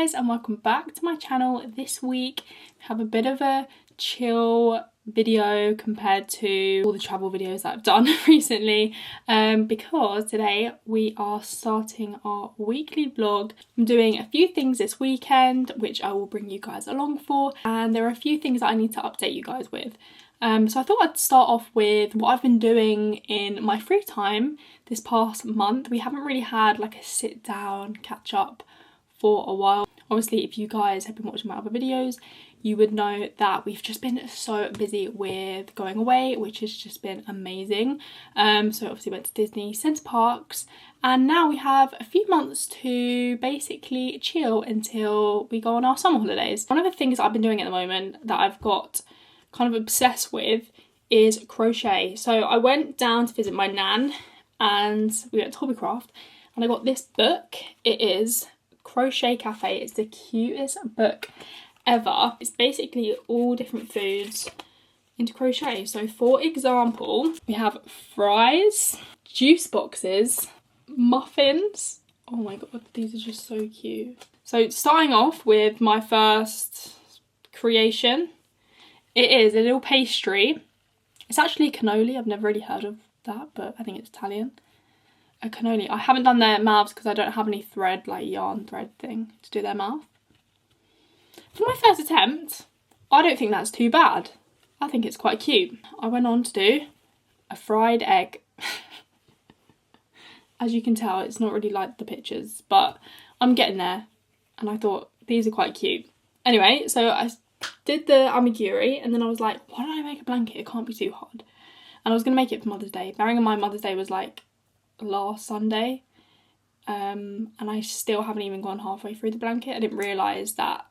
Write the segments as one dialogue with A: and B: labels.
A: guys, and welcome back to my channel. This week we have a bit of a chill video compared to all the travel videos that I've done recently, because today we are starting our weekly vlog. I'm doing a few things this weekend which I will bring you guys along for, and there are a few things that I need to update you guys with. So I thought I'd start off with what I've been doing in my free time this past month. We haven't really had like a sit down catch up for a while. Obviously, if you guys have been watching my other videos, you would know that we've just been so busy with going away, which has just been amazing. So obviously went to Disney Centre Parks, and now we have a few months to basically chill until we go on our summer holidays. One of the things I've been doing at the moment that I've got kind of obsessed with is crochet. So I went down to visit my nan and we went to Hobbycraft and I got this book. It is Crochet Cafe. It's the cutest book ever. It's basically all different foods into crochet. So for example, we have fries, juice boxes, muffins. Oh my god, these are just so cute. So starting off with my first creation, it is a little pastry. It's actually cannoli. I've never really heard of that, but I think it's Italian. A cannoli. I haven't done their mouths because I don't have any thread, like yarn thread thing to do their mouth. For my first attempt, I don't think that's too bad. I think it's quite cute. I went on to do a fried egg. As you can tell, it's not really like the pictures, but I'm getting there. And I thought these are quite cute. Anyway, so I did the amiguri and then I was like, why don't I make a blanket? It can't be too hard. And I was going to make it for Mother's Day. Bearing in mind Mother's Day was like last Sunday. And I still haven't even gone halfway through the blanket. I didn't realise that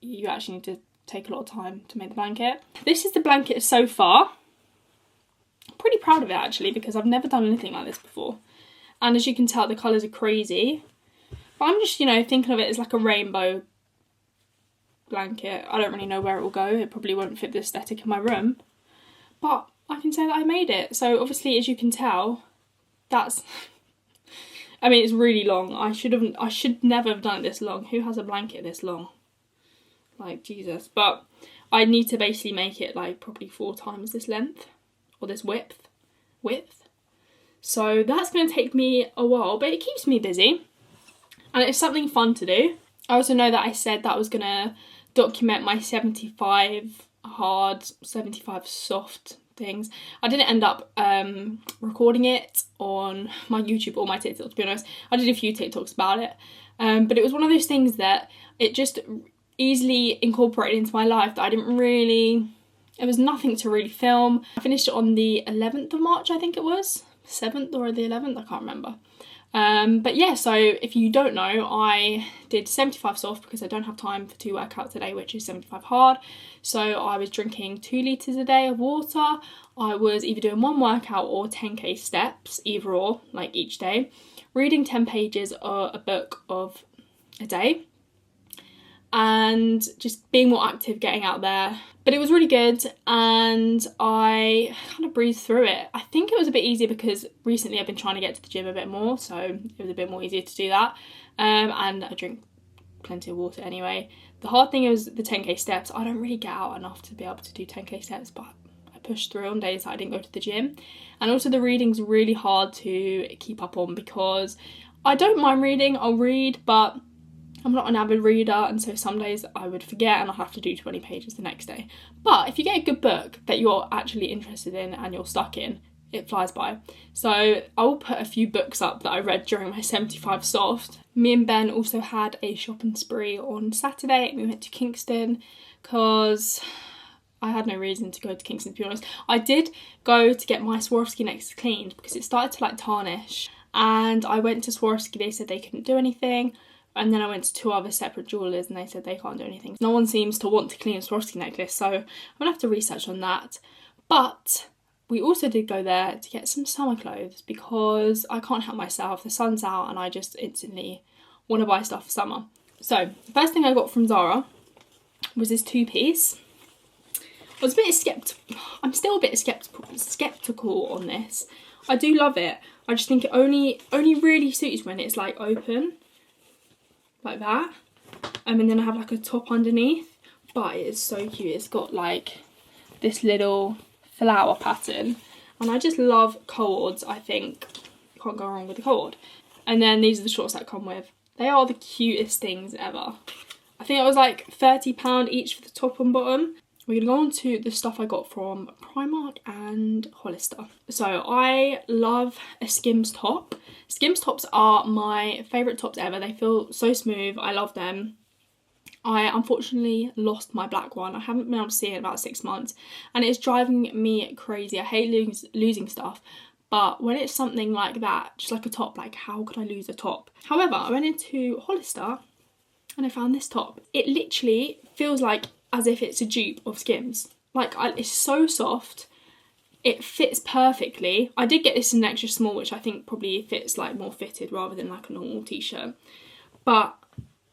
A: you actually need to take a lot of time to make the blanket. This is the blanket so far. I'm pretty proud of it actually, because I've never done anything like this before. And as you can tell, the colours are crazy. But I'm just, you know, thinking of it as like a rainbow blanket. I don't really know where it will go. It probably won't fit the aesthetic in my room. But I can say that I made it. So obviously, as you can tell, that's... I mean, it's really long. I should never have done it this long. Who has a blanket this long? Like, Jesus. But I need to basically make it like probably 4 times this length. Or this width. So that's going to take me a while, but it keeps me busy. And it's something fun to do. I also know that I said that I was going to document my 75 hard, 75 soft things. I didn't end up recording it on my YouTube or my TikTok, to be honest. I did a few TikToks about it. But it was one of those things that it just easily incorporated into my life that I didn't really... It was nothing to really film. I finished it on the 11th of March, I think it was. 7th or the 11th, I can't remember. But yeah, so if you don't know, I did 75 soft because I don't have time for 2 workouts a day, which is 75 hard. So I was drinking 2 litres a day of water. I was either doing 1 workout or 10k steps, either or, like each day. Reading 10 pages or a book of a day. And just being more active, getting out there. But it was really good and I kind of breezed through it. I think it was a bit easier because recently I've been trying to get to the gym a bit more, so it was a bit more easier to do that. And I drink plenty of water anyway. The hard thing was the 10k steps. I don't really get out enough to be able to do 10k steps, but I pushed through on days that I didn't go to the gym. And also the reading's really hard to keep up on because I don't mind reading, I'll read, but I'm not an avid reader, and so some days I would forget and I'll have to do 20 pages the next day. But if you get a good book that you're actually interested in and you're stuck in, it flies by. So I will put a few books up that I read during my 75 soft. Me and Ben also had a shopping spree on Saturday. We went to Kingston because I had no reason to go to Kingston, to be honest. I did go to get my Swarovski necklace cleaned because it started to like tarnish. And I went to Swarovski, they said they couldn't do anything. And then I went to 2 other separate jewellers and they said they can't do anything. No one seems to want to clean a Swarovski necklace, so I'm going to have to research on that. But we also did go there to get some summer clothes because I can't help myself. The sun's out and I just instantly want to buy stuff for summer. So the first thing I got from Zara was this 2-piece. I was a bit skeptical. I'm still a bit skeptical on this. I do love it. I just think it only really suits when it's like open. Like that. And then I have like a top underneath, but it is so cute. It's got like this little flower pattern, and I just love cords. I think you can't go wrong with a cord. And then these are the shorts that come with. They are the cutest things ever. I think it was like £30 each for the top and bottom. We're going to go on to the stuff I got from Primark and Hollister. So I love a Skims top. Skims tops are my favourite tops ever. They feel so smooth. I love them. I unfortunately lost my black one. I haven't been able to see it in about 6 months, and it's driving me crazy. I hate losing stuff, but when it's something like that, just like a top, like how could I lose a top? However, I went into Hollister and I found this top. It literally feels like as if it's a dupe of Skims. Like, it's so soft. It fits perfectly. I did get this in an extra small, which I think probably fits like more fitted rather than like a normal t-shirt. But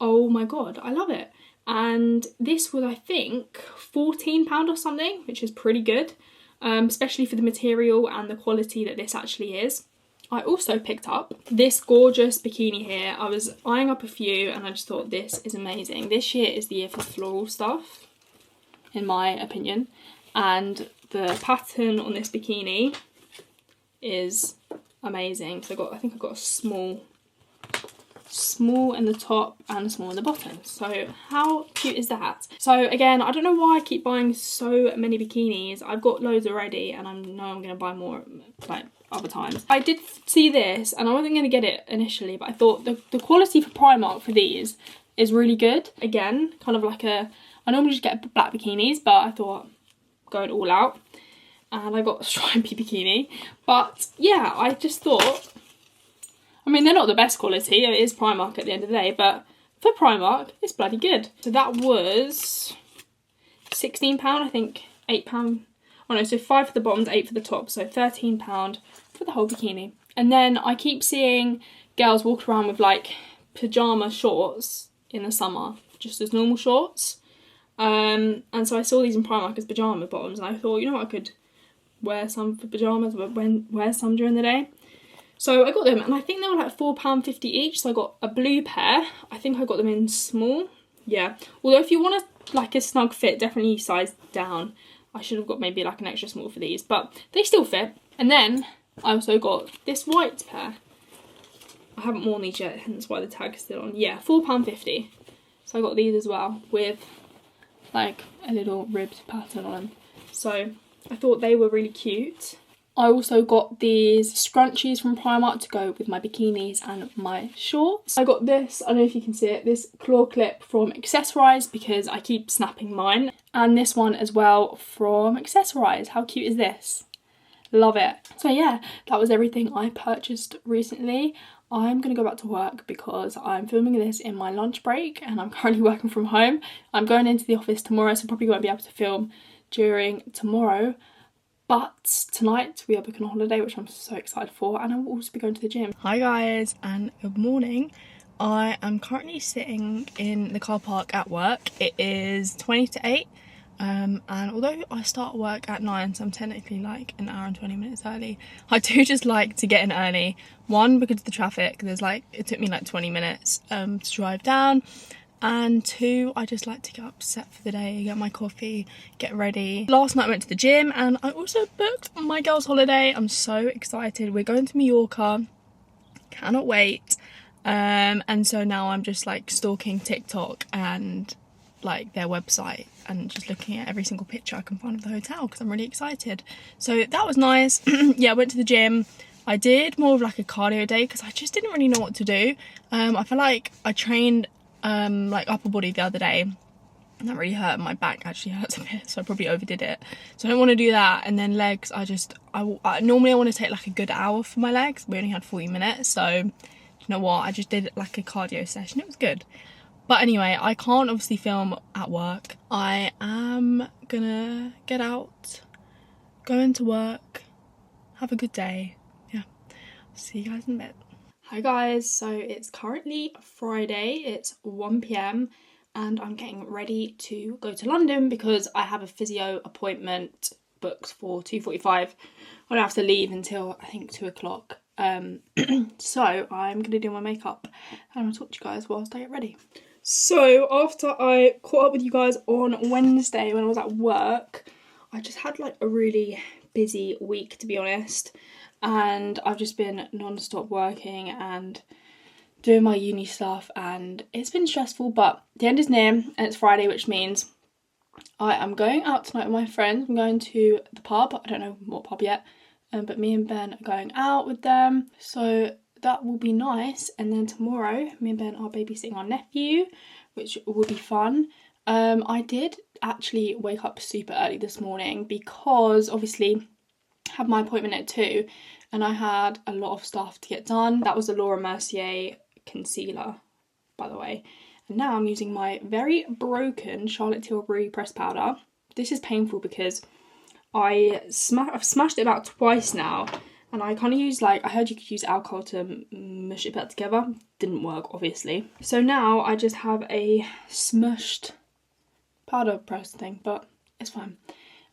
A: oh my god, I love it. And this was, I think, £14 or something, which is pretty good, especially for the material and the quality that this actually is. I also picked up this gorgeous bikini here. I was eyeing up a few and I just thought this is amazing. This year is the year for floral stuff, in my opinion. And the pattern on this bikini is amazing. So I think I got a small in the top and a small in the bottom. So how cute is that? So again, I don't know why I keep buying so many bikinis. I've got loads already and I know I'm going to buy more like other times. I did see this and I wasn't going to get it initially, but I thought the quality for Primark for these is really good. Again, kind of like I normally just get black bikinis, but I thought going all out, and I got a stripy bikini. But yeah, I just thought, I mean, they're not the best quality. It is Primark at the end of the day, but for Primark, it's bloody good. So that was £16, I think, £8. Oh no, so 5 for the bottoms, 8 for the top, so £13 for the whole bikini. And then I keep seeing girls walk around with like pyjama shorts in the summer, just as normal shorts. And so I saw these in Primark as pyjama bottoms, and I thought, you know what, I could wear some for pyjamas, but wear some during the day. So I got them, and I think they were like £4.50 each. So I got a blue pair. I think I got them in small. Yeah. Although if you want like a snug fit, definitely size down. I should have got maybe like an extra small for these, but they still fit. And then I also got this white pair. I haven't worn these yet, hence why the tag is still on. Yeah, £4.50. So I got these as well with like a little ribbed pattern on them. So I thought they were really cute. I also got these scrunchies from Primark to go with my bikinis and my shorts. I got this, I don't know if you can see it, this claw clip from Accessorize because I keep snapping mine. And this one as well from Accessorize. How cute is this? Love it. So yeah, that was everything I purchased recently. I'm going to go back to work because I'm filming this in my lunch break and I'm currently working from home. I'm going into the office tomorrow, so probably won't be able to film during tomorrow. But tonight we are booking a holiday, which I'm so excited for, and I will also be going to the gym. Hi guys, and good morning. I am currently sitting in the car park at work. It is 20 to 8, and although I start work at 9, so I'm technically like an hour and 20 minutes early, I do just like to get in early. One, because of the traffic, it took me like 20 minutes to drive down. And 2, I just like to get up set for the day, get my coffee, get ready. Last night I went to the gym and I also booked my girls' holiday. I'm so excited. We're going to Mallorca. Cannot wait. And so now I'm just like stalking TikTok and like their website and just looking at every single picture I can find of the hotel because I'm really excited. So that was nice. Yeah, I went to the gym. I did more of like a cardio day because I just didn't really know what to do. I feel like I trained like upper body the other day and that really hurt. My back actually hurts a bit, so I probably overdid it, so I don't want to do that. And then legs, normally I want to take like a good hour for my legs. We only had 40 minutes, so you know what, I just did like a cardio session. It was good. But anyway, I can't obviously film at work. I am gonna get out, go into work, have a good day. Yeah, see you guys in a bit. Hi guys, so it's currently Friday, it's 1 PM and I'm getting ready to go to London because I have a physio appointment booked for 2:45. I don't have to leave until I think 2 o'clock. So I'm going to do my makeup and I'll talk to you guys whilst I get ready. So after I caught up with you guys on Wednesday when I was at work, I just had like a really busy week, to be honest, and I've just been non-stop working and doing my uni stuff, and it's been stressful, but the end is near and it's Friday, which means I am going out tonight with my friends. I'm going to the pub. I don't know what pub yet, but me and Ben are going out with them, so that will be nice. And then tomorrow me and Ben are babysitting our nephew, which will be fun. I did actually wake up super early this morning because obviously I had my appointment at 2 and I had a lot of stuff to get done. That was the Laura Mercier concealer, by the way. And now I'm using my very broken Charlotte Tilbury pressed powder. This is painful because I've smashed it about twice now, and I kind of use, like, I heard you could use alcohol to mush it back together. Didn't work, obviously. So now I just have a smushed powder press thing, but it's fine.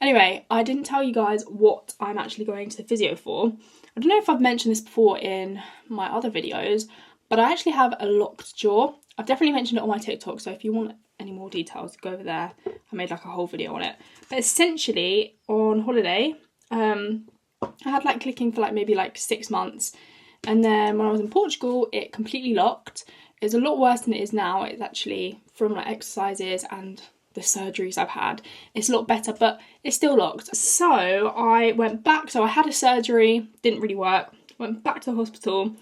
A: Anyway, I didn't tell you guys what I'm actually going to the physio for. I don't know if I've mentioned this before in my other videos, but I actually have a locked jaw. I've definitely mentioned it on my TikTok, so if you want any more details, go over there. I made like a whole video on it. But essentially, on holiday, I had like clicking for like maybe like 6 months. And then when I was in Portugal, it completely locked. It's a lot worse than it is now. It's actually from like exercises and the surgeries I've had. It's a lot better, but it's still locked. So I went back. So I had a surgery, didn't really work. Went back to the hospital.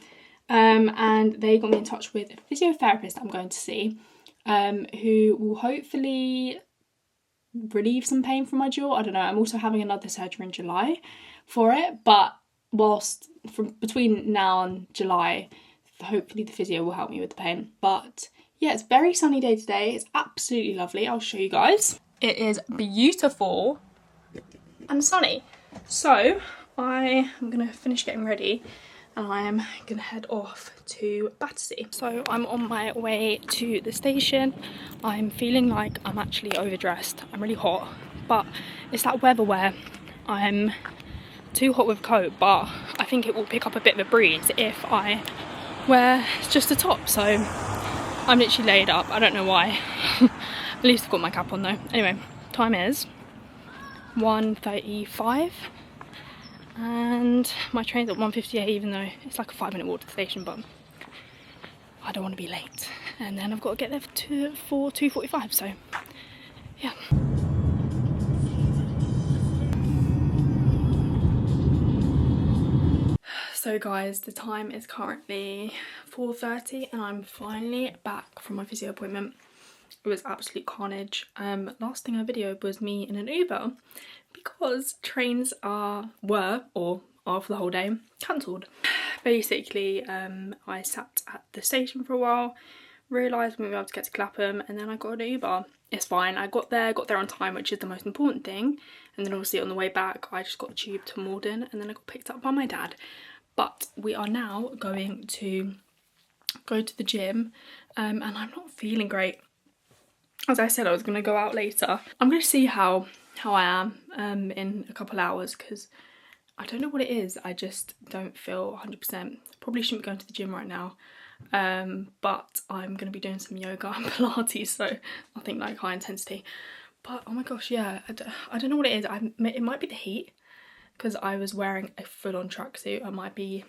A: And they got me in touch with a physiotherapist I'm going to see, who will hopefully relieve some pain from my jaw. I don't know. I'm also having another surgery in July for it, but whilst from between now and July, hopefully the physio will help me with the pain. But yeah, it's a very sunny day today. It's absolutely lovely. I'll show you guys. It is beautiful and sunny. So I am gonna finish getting ready and I am gonna head off to Battersea. So I'm on my way to the station. I'm feeling like I'm actually overdressed. I'm really hot, but it's that weather where I'm too hot with a coat, but I think it will pick up a bit of a breeze if I wear just a top. So I'm literally laid up. I don't know why. At least I've got my cap on though. Anyway, time is 1:35. And my train's at 1:58, even though it's like a 5-minute walk to the station, but I don't want to be late. And then I've got to get there for 2:45, so yeah. So guys, the time is currently 4:30 and I'm finally back from my physio appointment. It was absolute carnage. Last thing I videoed was me in an Uber because trains are for the whole day cancelled. Basically, I sat at the station for a while, realised we were able to get to Clapham, and then I got an Uber. It's fine. I got there on time, which is the most important thing. And then obviously on the way back, I just got a tube to Morden, and then I got picked up by my dad. But we are now going to go to the gym, and I'm not feeling great. As I said, I was going to go out later. I'm going to see how I am in a couple hours because I don't know what it is. I just don't feel 100%. Probably shouldn't be going to the gym right now, but I'm going to be doing some yoga and Pilates, so nothing like high intensity. But oh my gosh, yeah, I don't know what it is. It might be the heat because I was wearing a full-on tracksuit. I might be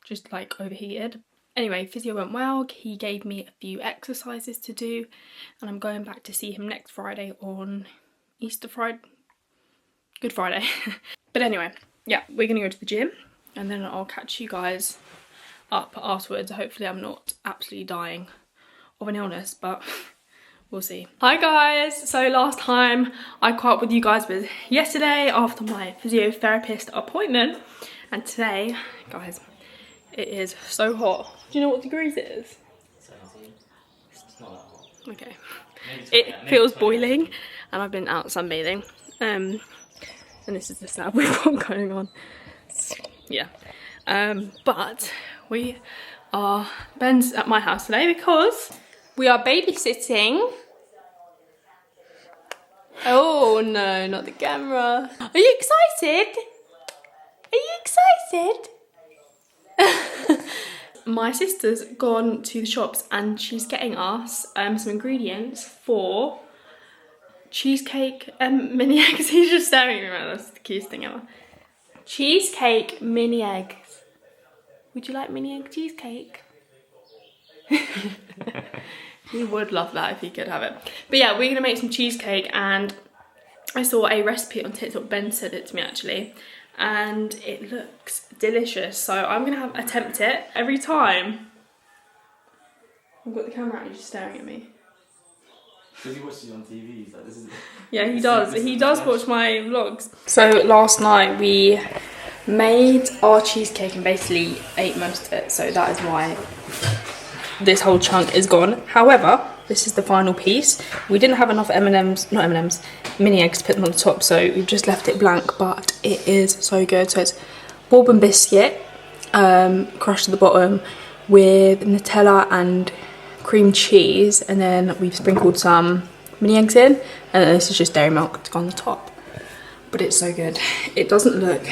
A: just like overheated. Anyway, physio went well. He gave me a few exercises to do and I'm going back to see him next Friday on Good Friday. But anyway, yeah, we're gonna go to the gym and then I'll catch you guys up afterwards. Hopefully I'm not absolutely dying of an illness, but we'll see. Hi guys, so last time I caught up with you guys was yesterday after my physiotherapist appointment, and today, guys, it is so hot. Do you know what degrees it is?
B: 17. It's not that hot.
A: Okay. It feels boiling and I've been out sunbathing. And this is the sad we've got going on. Yeah. But we are, Ben's at my house today because we are babysitting. Oh no, not the camera. Are you excited? Are you excited? my sister's gone to the shops and she's getting us some ingredients for cheesecake mini eggs. He's just staring at me right now. That's the cutest thing ever. Cheesecake mini eggs. Would you like mini egg cheesecake? He would love that if he could have it. But yeah, we're gonna make some cheesecake, and I saw a recipe on TikTok. Ben said it to me actually, and it looks delicious. So I'm gonna attempt it. Every time I've got the camera out, he's just staring at me.
B: Because he watches it on TV, he's like, this is...
A: Yeah, he does. He does watch my vlogs. So last night we made our cheesecake and basically ate most of it. So that is why this whole chunk is gone. However, this is the final piece. We didn't have enough mini eggs to put them on the top, so we've just left it blank, but it is so good. So it's bourbon biscuit, crushed at the bottom with Nutella and cream cheese, and then we've sprinkled some mini eggs in, and then this is just dairy milk to go on the top. But it's so good. It doesn't look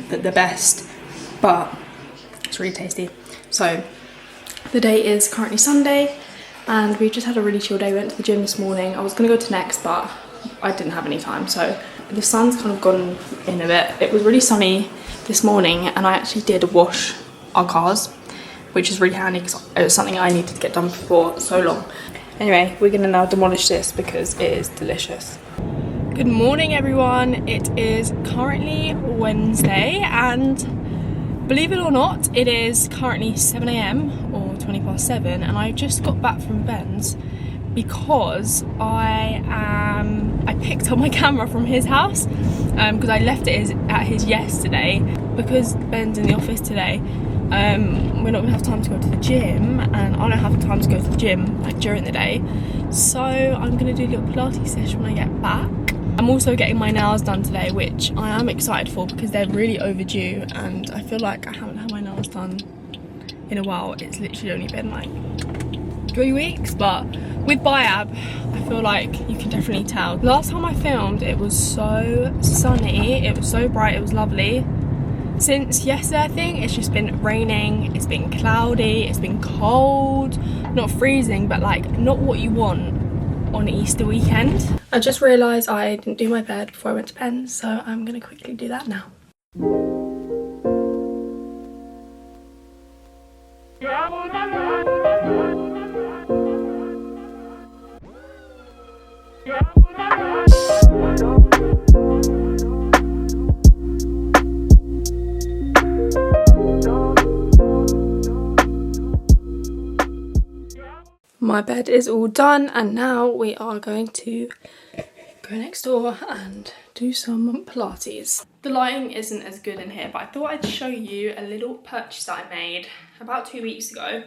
A: the best, but it's really tasty. So the day is currently Sunday, and we've just had a really chill day. We went to the gym this morning. I was gonna go to Next, but I didn't have any time, so the sun's kind of gone in a bit. It was really sunny this morning, and I actually did wash our cars, which is really handy because it was something I needed to get done for so long. Anyway, we're gonna now demolish this because it is delicious. Good morning everyone. It is currently Wednesday, and believe it or not, it is currently 7 AM or 20 past 7, and I just got back from Ben's because I picked up my camera from his house because I left it at his yesterday. Because Ben's in the office today, we're not gonna have time to go to the gym, and I don't have time to go to the gym like during the day, so I'm gonna do a little Pilates session when I get back. I'm also getting my nails done today, which I am excited for because they're really overdue, and I feel like I haven't had my nails done in a while. It's literally only been like 3 weeks, but with Biab, I feel like you can definitely tell. Last time I filmed, it was so sunny, it was so bright, it was lovely. Since yesterday, I think, it's just been raining, it's been cloudy, it's been cold, not freezing, but like not what you want on Easter weekend. I just realised I didn't do my bed before I went to pen, so I'm gonna quickly do that now. My bed is all done, and now we are going to go next door and do some Pilates. The lighting isn't as good in here, but I thought I'd show you a little purchase that I made about 2 weeks ago.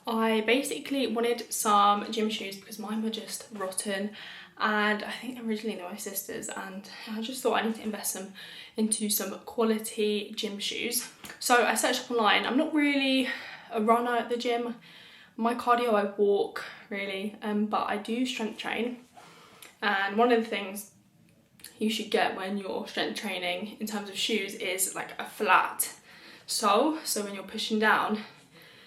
A: I basically wanted some gym shoes because mine were just rotten, and I think originally they were my sister's, and I just thought I need to invest them into some quality gym shoes. So I searched up online. I'm not really a runner at the gym. My cardio, I walk really, but I do strength train. And one of the things you should get when you're strength training in terms of shoes is like a flat sole. So when you're pushing down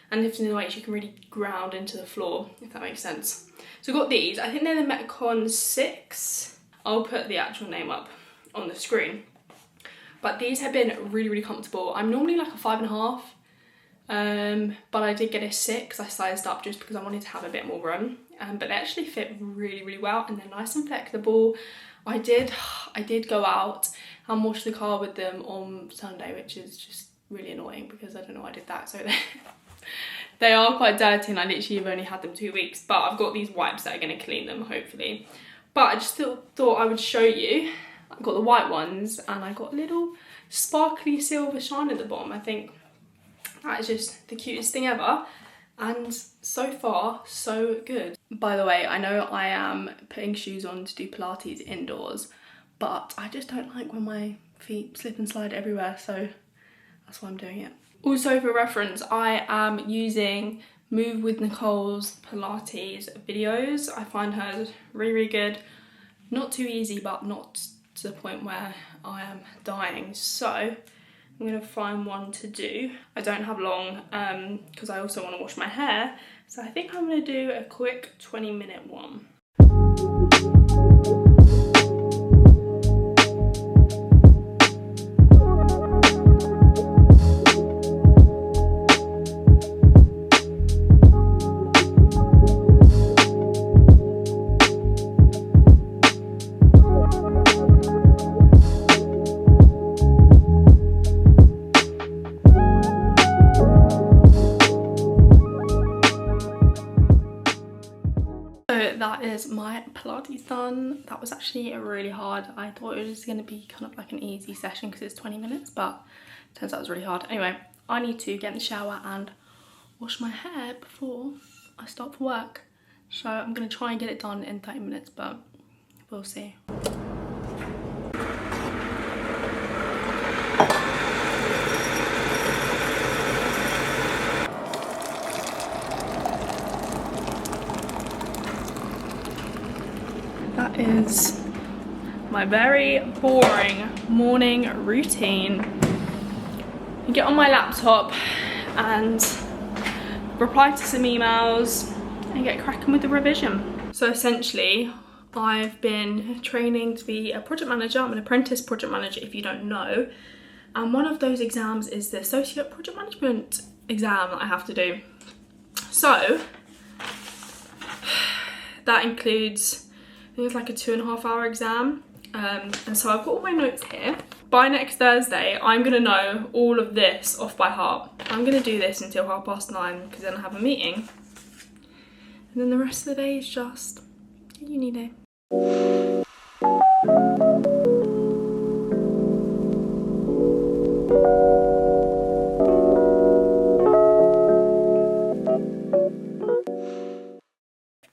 A: and lifting the weights, you can really ground into the floor, if that makes sense. So I got these. I think they're the Metcon 6. I'll put the actual name up on the screen. But these have been really, really comfortable. I'm normally like a 5.5. But I did get a 6. I sized up just because I wanted to have a bit more room, but they actually fit really, really well, and they're nice and flexible. I did go out and wash the car with them on Sunday, which is just really annoying because I don't know why I did that. So they are quite dirty, and I literally have only had them 2 weeks, but I've got these wipes that are going to clean them hopefully. But I just thought I would show you. I've got the white ones, and I got a little sparkly silver shine at the bottom. I think that is just the cutest thing ever, and so far so good. By the way, I know I am putting shoes on to do Pilates indoors, but I just don't like when my feet slip and slide everywhere, so that's why I'm doing it. Also, for reference, I am using Move with Nicole's Pilates videos. I find hers really, really good. Not too easy, but not to the point where I am dying. So I'm gonna find one to do. I don't have long because I also want to wash my hair. So I think I'm gonna do a quick 20-minute one. That is my Pilates done. That was actually really hard. I thought it was going to be kind of like an easy session because it's 20 minutes, but it turns out it was really hard. Anyway, I need to get in the shower and wash my hair before I start for work. So I'm going to try and get it done in 30 minutes, but we'll see. That is my very boring morning routine. I get on my laptop and reply to some emails and get cracking with the revision. So essentially, I've been training to be a project manager. I'm an apprentice project manager if you don't know. And one of those exams is the Associate Project Management exam that I have to do. So that includes, I think it's like a 2.5 hour exam. And so I've got all my notes here. By next Thursday, I'm gonna know all of this off by heart. I'm gonna do this until 9:30 because then I have a meeting. And then the rest of the day is just uni day.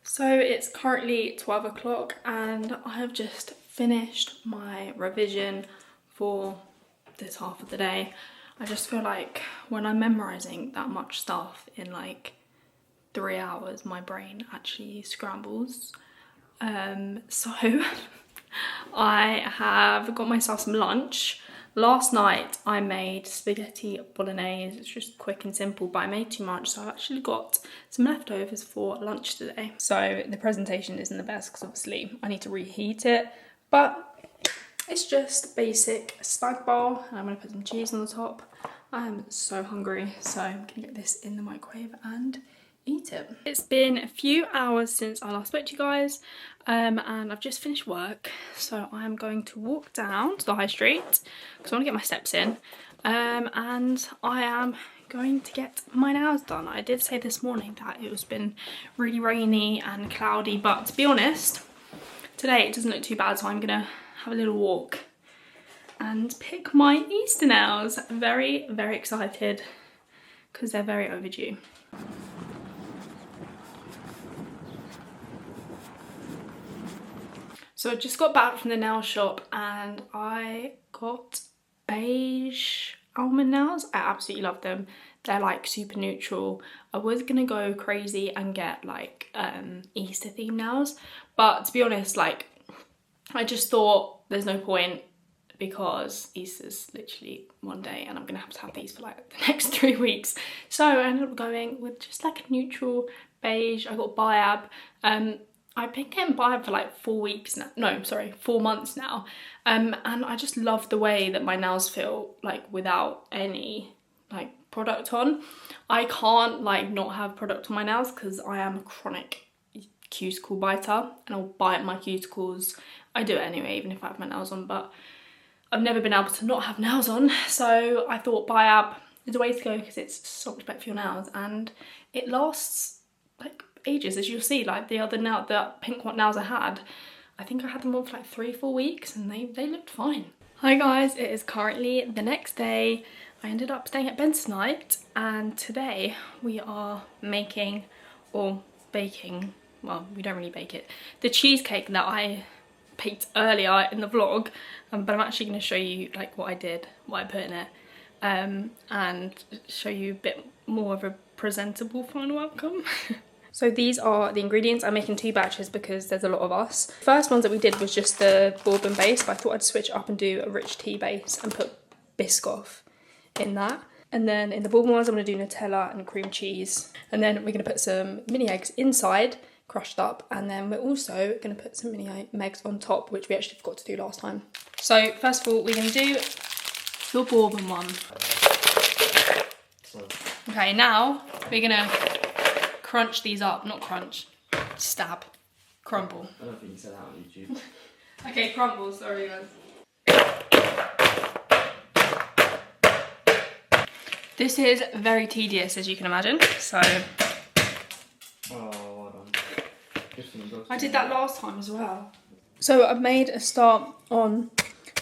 A: So it's currently 12 o'clock and I have just finished my revision for this half of the day. I just feel like when I'm memorising that much stuff in like 3 hours, my brain actually scrambles. So I have got myself some lunch. Last night I made spaghetti bolognese. It's just quick and simple, but I made too much, so I've actually got some leftovers for lunch today. So the presentation isn't the best because obviously I need to reheat it, but it's just basic spag bowl, and I'm gonna put some cheese on the top. I am so hungry, so I'm gonna get this in the microwave and eat it. It's been a few hours since I last spoke to you guys, and I've just finished work, so I'm going to walk down to the high street because I want to get my steps in, and I am going to get my nails done. I did say this morning that it was been really rainy and cloudy, but to be honest, today it doesn't look too bad, so I'm gonna have a little walk and pick my Easter nails. I'm very, very excited because they're very overdue. So I just got back from the nail shop and I got beige almond nails. I absolutely love them. They're like super neutral. I was gonna go crazy and get like Easter themed nails, but to be honest, like I just thought there's no point because Easter's literally one day and I'm gonna have to have these for like the next 3 weeks. So I ended up going with just like a neutral beige. I got Biab. I've been getting Biab for like 4 weeks now. No, sorry, 4 months now. And I just love the way that my nails feel like without any like product on. I can't like not have product on my nails because I am a chronic cuticle biter and I'll bite my cuticles. I do it anyway, even if I have my nails on, but I've never been able to not have nails on. So I thought Biab is the way to go because it's so much better for your nails and it lasts like ages. As you'll see, like the other nail, the pink one nails I had, I think I had them on for like 3-4 weeks and they looked fine. Hi guys, it is currently the next day. I ended up staying at Ben's tonight and today we are making or baking, well we don't really bake it, the cheesecake that I baked earlier in the vlog, but I'm actually going to show you like what I did, what I put in it, and show you a bit more of a presentable final outcome. So these are the ingredients. I'm making 2 batches because there's a lot of us. First ones that we did was just the bourbon base, but I thought I'd switch up and do a rich tea base and put Biscoff in that. And then in the bourbon ones, I'm going to do Nutella and cream cheese. And then we're going to put some mini eggs inside, crushed up. And then we're also going to put some mini eggs on top, which we actually forgot to do last time. So first of all, we're going to do the bourbon one. Okay, now we're going to crunch these up. Not crunch, stab, crumble.
B: I don't think you said that on YouTube.
A: Okay, crumble, sorry guys. This is very tedious, as you can imagine, so...
B: Oh, well done.
A: I did that last time as well. So I've made a start on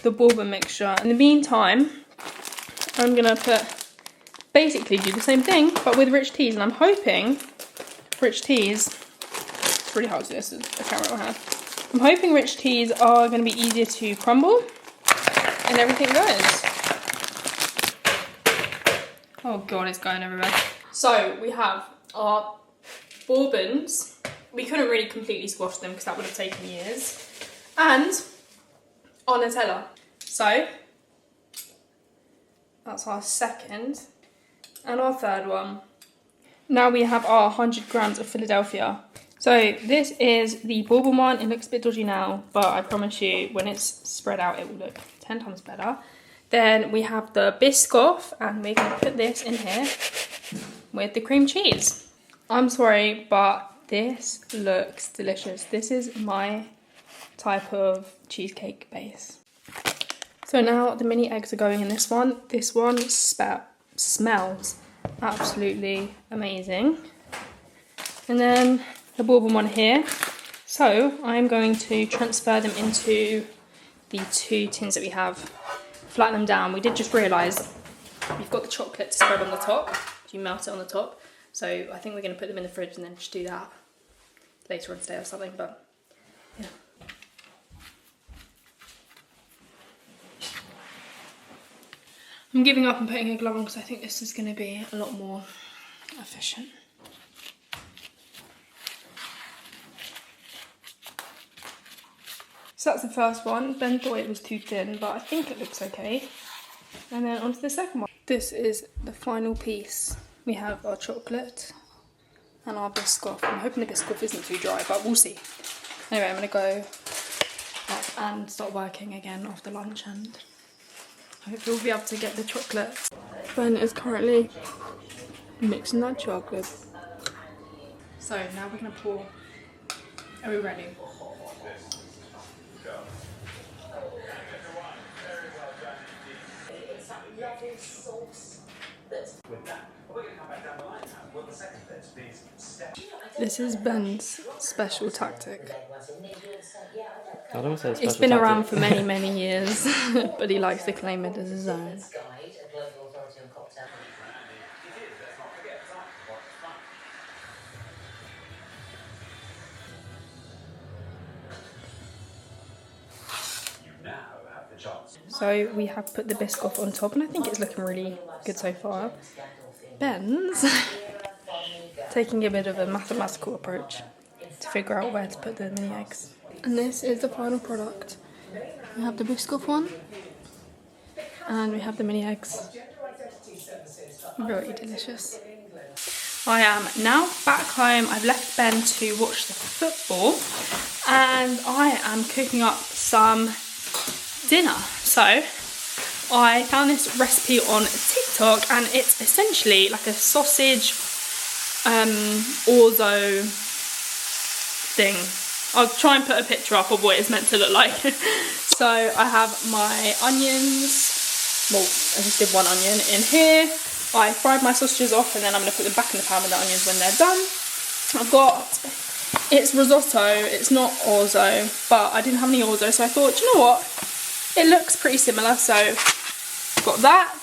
A: the bourbon mixture. In the meantime, I'm gonna basically do the same thing, but with rich teas, and I'm hoping rich teas, it's really hard to do this with a camera in my hand. I'm hoping rich teas are gonna be easier to crumble, and everything goes. Oh god, it's going everywhere. So we have our bourbons. We couldn't really completely squash them because that would have taken years. And our Nutella. So that's our second. And our third one. Now we have our 100 grams of Philadelphia. So this is the bourbon one. It looks a bit dodgy now, but I promise you when it's spread out it will look 10 times better. Then we have the Biscoff, and we're going to put this in here with the cream cheese. I'm sorry, but this looks delicious. This is my type of cheesecake base. So now the mini eggs are going in this one. This one smells absolutely amazing. And then the bourbon one here. So I'm going to transfer them into the 2 tins that we have. Flatten them down. We did just realise we've got the chocolate to spread on the top. You melt it on the top. So I think we're going to put them in the fridge and then just do that later on today or something. But yeah. I'm giving up and putting a glove on because I think this is going to be a lot more efficient. So that's the first one. Ben thought it was too thin, but I think it looks okay. And then onto the second one. This is the final piece. We have our chocolate and our Biscoff. I'm hoping the Biscoff isn't too dry, but we'll see. Anyway, I'm going to go up and start working again after lunch, and hopefully we'll be able to get the chocolate. Ben is currently mixing that chocolate. So now we're going to pour. Are we ready? This is Ben's special tactic.
B: I don't say
A: It's been around for many, many years, but he likes to claim it as his own. So we have put the Biscoff on top, and I think it's looking really good so far. Ben's taking a bit of a mathematical approach to figure out where to put the mini eggs. And this is the final product. We have the Biscoff one, and we have the mini eggs. Very delicious. I am now back home. I've left Ben to watch the football, and I am cooking up some dinner. So I found this recipe on TikTok, and it's essentially like a sausage orzo thing. I'll try and put a picture up of what it's meant to look like. So I have my onions, well I just did one onion in here. I fried my sausages off, and then I'm going to put them back in the pan with the onions when they're done. I've got, it's risotto, it's not orzo, but I didn't have any orzo, so I thought, you know what, it looks pretty similar, so got that.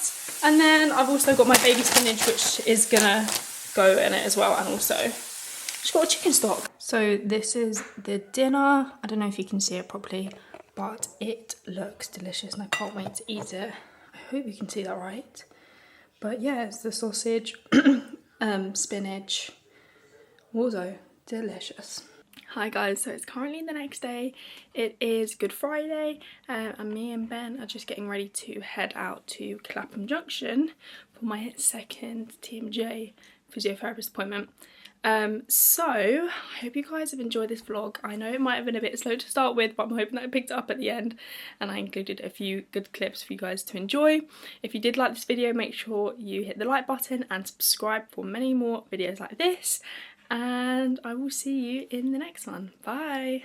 A: And then I've also got my baby spinach, which is gonna go in it as well, and also just got a chicken stock. So this is the dinner. I don't know if you can see it properly, but it looks delicious and I can't wait to eat it. I hope you can see that right. But yeah, it's the sausage, spinach, orzo, delicious. Hi guys, so it's currently the next day. It is Good Friday, and me and Ben are just getting ready to head out to Clapham Junction for my second TMJ physiotherapist appointment. So I hope you guys have enjoyed this vlog. I know it might have been a bit slow to start with, but I'm hoping that I picked it up at the end and I included a few good clips for you guys to enjoy. If you did like this video, make sure you hit the like button and subscribe for many more videos like this. And I will see you in the next one. Bye!